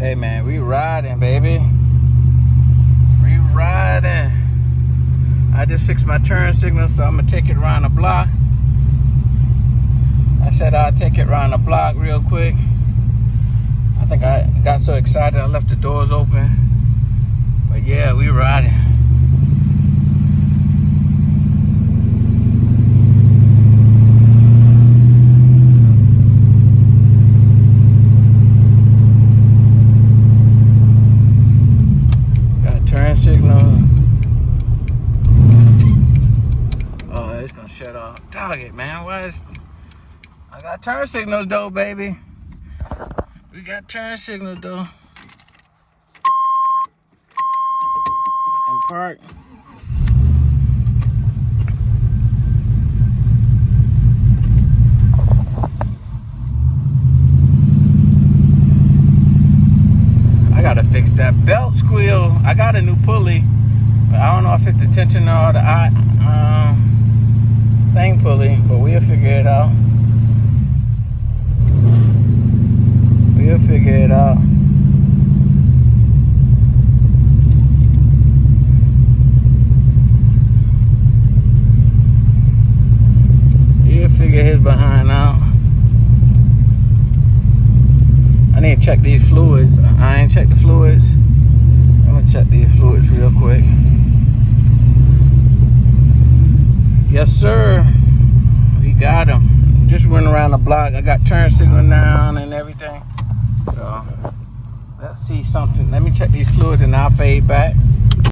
Hey man, we riding, baby. We riding. I just fixed my turn signal, so I'm gonna take it around the block. I said I'll take it around the block real quick. I think I got so excited I left the doors open. But yeah, we riding. Got turn signal. Oh, it's gonna shut off. Dog it, man. Why is I got turn signals though, baby. We got turn signals though. And park. I gotta fix that belt squeal. I got a new pulley, but I don't know if it's the tension or the thing pulley, but we'll figure it out. We'll figure it out. We'll figure his behind out. I need to check these fluids. I ain't checked the fluids. I'm gonna check these fluids real quick. Yes, sir. We got him. Just went around the block. I got turn signal down and everything. So let's see something. Let me check these fluids and I'll fade back.